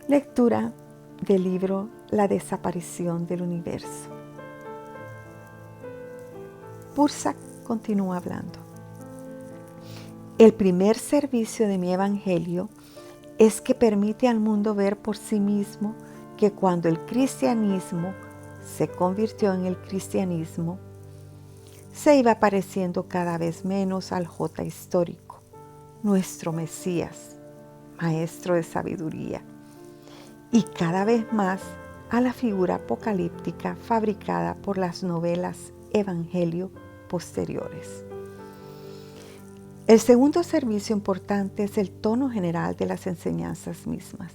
Lectura del libro La desaparición del universo. Pursa continúa hablando. El primer servicio de mi evangelio es que permite al mundo ver por sí mismo que cuando el cristianismo se convirtió en el cristianismo, se iba pareciendo cada vez menos al J histórico, nuestro Mesías, maestro de sabiduría, y cada vez más a la figura apocalíptica fabricada por las novelas evangelio posteriores. El segundo servicio importante es el tono general de las enseñanzas mismas.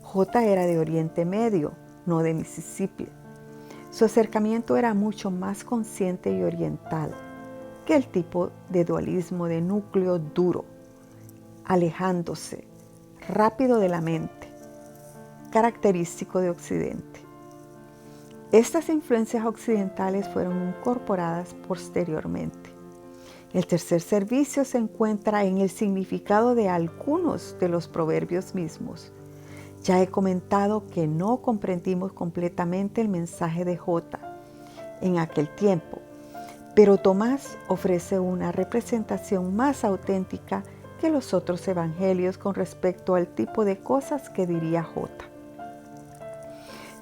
J era de Oriente Medio, no de Mississippi. Su acercamiento era mucho más consciente y oriental que el tipo de dualismo de núcleo duro, alejándose rápido de la mente, característico de Occidente. Estas influencias occidentales fueron incorporadas posteriormente. El tercer servicio se encuentra en el significado de algunos de los proverbios mismos. Ya he comentado que no comprendimos completamente el mensaje de J en aquel tiempo, pero Tomás ofrece una representación más auténtica que los otros evangelios con respecto al tipo de cosas que diría J.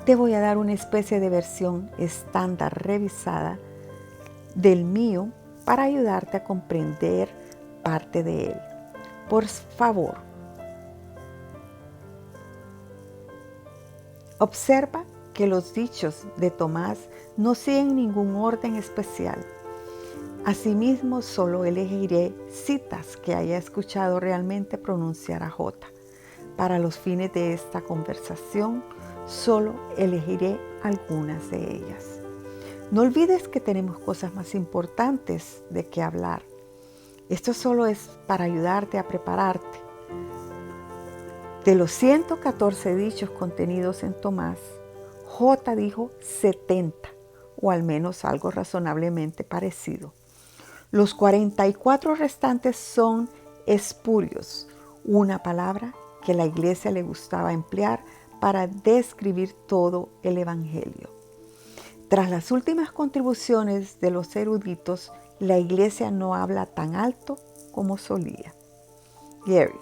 Te voy a dar una especie de versión estándar revisada del mío para ayudarte a comprender parte de él. Por favor, observa que los dichos de Tomás no siguen ningún orden especial. Asimismo, solo elegiré citas que haya escuchado realmente pronunciar a J. Para los fines de esta conversación, solo elegiré algunas de ellas. No olvides que tenemos cosas más importantes de qué hablar. Esto solo es para ayudarte a prepararte. De los 114 dichos contenidos en Tomás, J dijo 70, o al menos algo razonablemente parecido. Los 44 restantes son espurios, una palabra que a la iglesia le gustaba emplear para describir todo el evangelio. Tras las últimas contribuciones de los eruditos, la iglesia no habla tan alto como solía. Gary: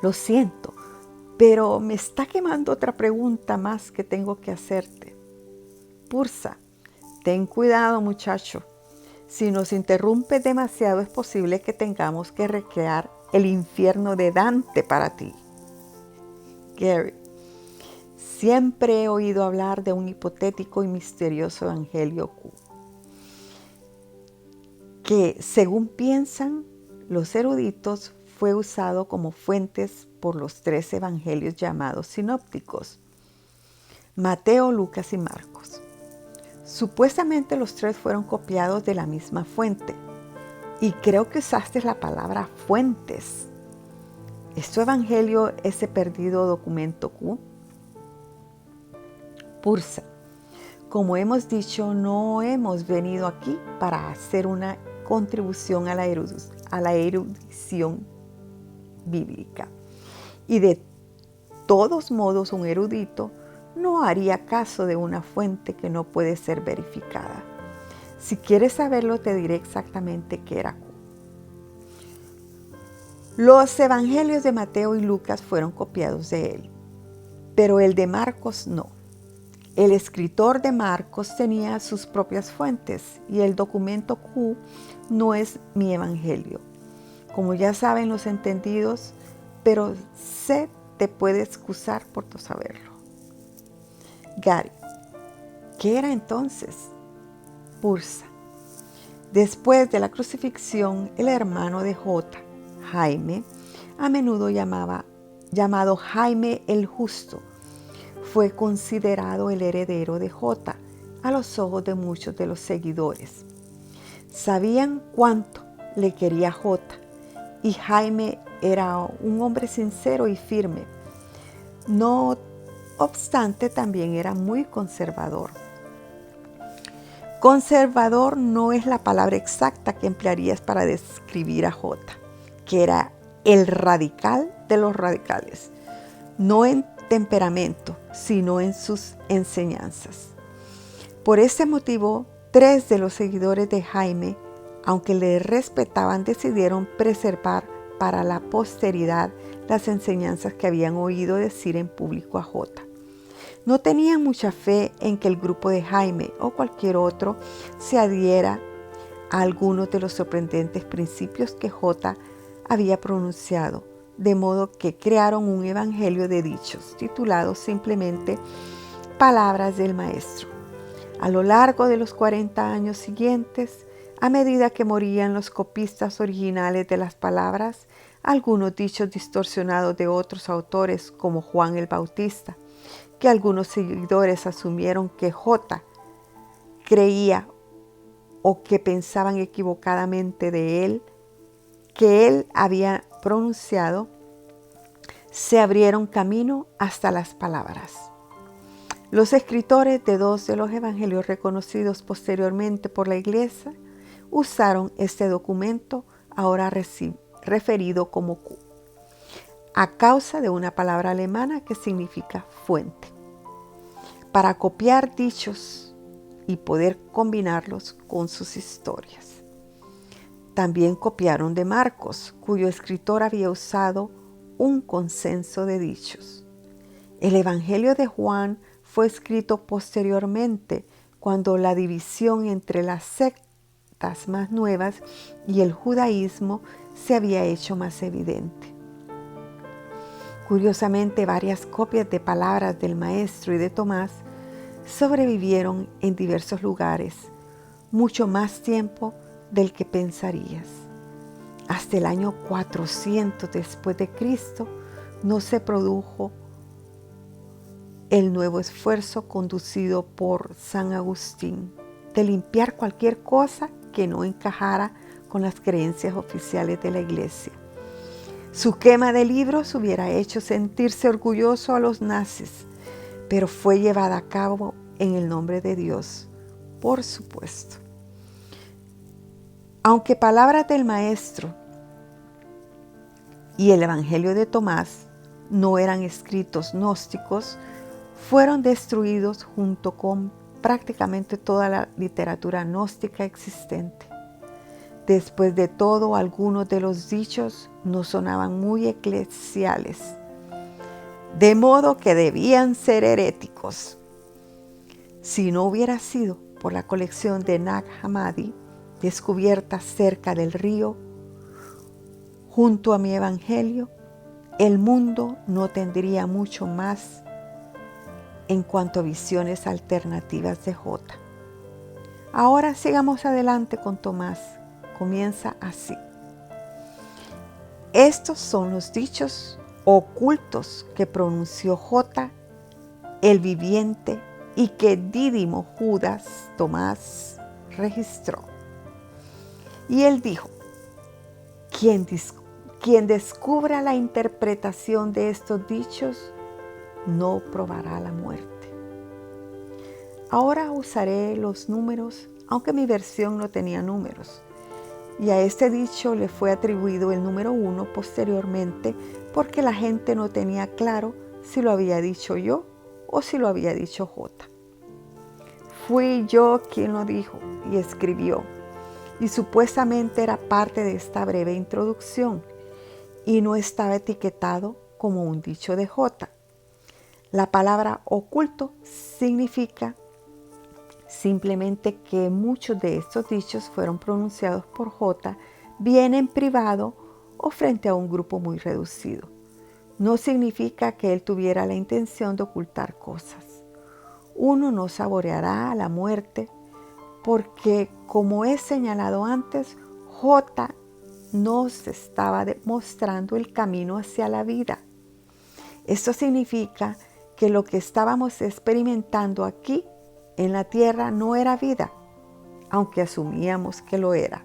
lo siento, pero me está quemando otra pregunta más que tengo que hacerte. Pursa: ten cuidado, muchacho. Si nos interrumpes demasiado, es posible que tengamos que recrear el infierno de Dante para ti. Gary: siempre he oído hablar de un hipotético y misterioso evangelio Q, que, según piensan los eruditos, fue usado como fuentes por los 3 evangelios llamados sinópticos: Mateo, Lucas y Marcos. Supuestamente los 3 fueron copiados de la misma fuente, y creo que usaste la palabra fuentes. ¿Es tu evangelio ese perdido documento Q? Pursa: como hemos dicho, no hemos venido aquí para hacer una contribución a la erudición bíblica. Y de todos modos, un erudito no haría caso de una fuente que no puede ser verificada. Si quieres saberlo, te diré exactamente qué era Q. Los evangelios de Mateo y Lucas fueron copiados de él, pero el de Marcos no. El escritor de Marcos tenía sus propias fuentes y el documento Q no es mi evangelio, como ya saben los entendidos, pero se te puede excusar por no saberlo. Gary: ¿qué era entonces? Pursa: después de la crucifixión, el hermano de J, Jaime, a menudo llamado Jaime el Justo, fue considerado el heredero de J a los ojos de muchos de los seguidores. Sabían cuánto le quería J, y Jaime era un hombre sincero y firme. No obstante, también era muy conservador. Conservador no es la palabra exacta que emplearías para describir a J, que era el radical de los radicales. no en temperamento, sino en sus enseñanzas. Por ese motivo, 3 de los seguidores de Jaime, aunque le respetaban, decidieron preservar para la posteridad las enseñanzas que habían oído decir en público a J. No tenían mucha fe en que el grupo de Jaime o cualquier otro se adhiera a algunos de los sorprendentes principios que J había pronunciado, de modo que crearon un evangelio de dichos, titulado simplemente Palabras del Maestro. A lo largo de los 40 años siguientes, a medida que morían los copistas originales de las palabras, algunos dichos distorsionados de otros autores como Juan el Bautista, que algunos seguidores asumieron que J creía o que pensaban equivocadamente de él, que él había pronunciado, se abrieron camino hasta las palabras. Los escritores de 2 de los evangelios reconocidos posteriormente por la Iglesia usaron este documento, ahora referido como Q, a causa de una palabra alemana que significa fuente, para copiar dichos y poder combinarlos con sus historias. También copiaron de Marcos, cuyo escritor había usado un consenso de dichos. El Evangelio de Juan fue escrito posteriormente, cuando la división entre las sectas más nuevas y el judaísmo se había hecho más evidente. Curiosamente, varias copias de palabras del Maestro y de Tomás sobrevivieron en diversos lugares, mucho más tiempo del que pensarías. Hasta el año 400 después de Cristo no se produjo el nuevo esfuerzo conducido por San Agustín de limpiar cualquier cosa que no encajara con las creencias oficiales de la Iglesia. Su quema de libros hubiera hecho sentirse orgulloso a los nazis, pero fue llevada a cabo en el nombre de Dios, por supuesto. Aunque palabras del Maestro y el Evangelio de Tomás no eran escritos gnósticos, fueron destruidos junto con prácticamente toda la literatura gnóstica existente. Después de todo, algunos de los dichos no sonaban muy eclesiales, de modo que debían ser heréticos. Si no hubiera sido por la colección de Nag Hammadi, descubierta cerca del río, junto a mi evangelio, el mundo no tendría mucho más en cuanto a visiones alternativas de J. Ahora sigamos adelante con Tomás. Comienza así. Estos son los dichos ocultos que pronunció J, el viviente, y que Dídimo Judas Tomás registró. Y él dijo: quien descubra la interpretación de estos dichos no probará la muerte. Ahora usaré los números, aunque mi versión no tenía números. Y a este dicho le fue atribuido el número 1 posteriormente, porque la gente no tenía claro si lo había dicho yo o si lo había dicho J. Fui yo quien lo dijo y escribió, y supuestamente era parte de esta breve introducción, y no estaba etiquetado como un dicho de J. La palabra oculto significa simplemente que muchos de estos dichos fueron pronunciados por J, bien en privado o frente a un grupo muy reducido. No significa que él tuviera la intención de ocultar cosas. Uno no saboreará la muerte porque, como he señalado antes, J nos estaba mostrando el camino hacia la vida. Esto significa que lo que estábamos experimentando aquí en la tierra no era vida, aunque asumíamos que lo era.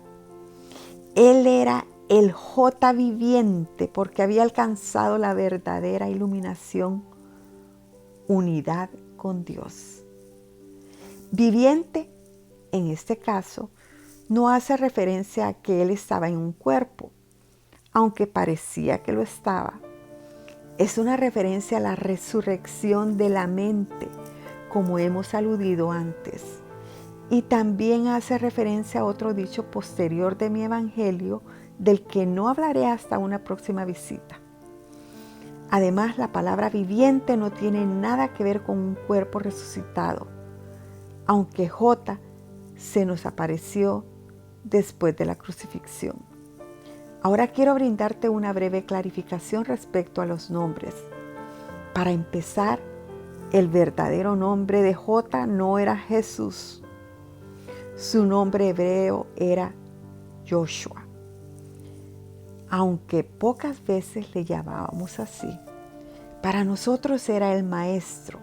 Él era el J viviente porque había alcanzado la verdadera iluminación, unidad con Dios. Viviente, en este caso, no hace referencia a que él estaba en un cuerpo, aunque parecía que lo estaba. Es una referencia a la resurrección de la mente, como hemos aludido antes. Y también hace referencia a otro dicho posterior de mi evangelio, del que no hablaré hasta una próxima visita. Además, la palabra viviente no tiene nada que ver con un cuerpo resucitado, aunque J se nos apareció después de la crucifixión. Ahora quiero brindarte una breve clarificación respecto a los nombres. Para empezar, el verdadero nombre de J no era Jesús. Su nombre hebreo era Joshua, aunque pocas veces le llamábamos así. Para nosotros era el maestro.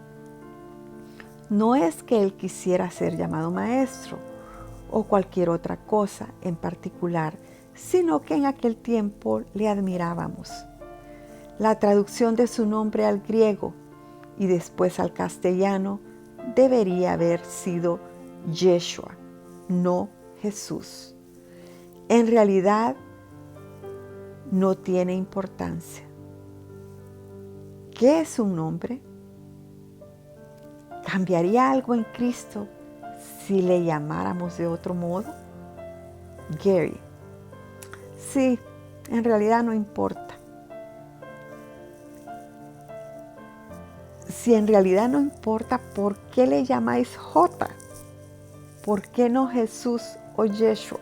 No es que él quisiera ser llamado maestro o cualquier otra cosa en particular, sino que en aquel tiempo le admirábamos. La traducción de su nombre al griego y después al castellano debería haber sido Yeshua, no Jesús. En realidad no tiene importancia. ¿Qué es un nombre? ¿Cambiaría algo en Cristo si le llamáramos de otro modo? Gary: sí, en realidad no importa. Si en realidad no importa, ¿por qué le llamáis J? ¿Por qué no Jesús o Yeshua?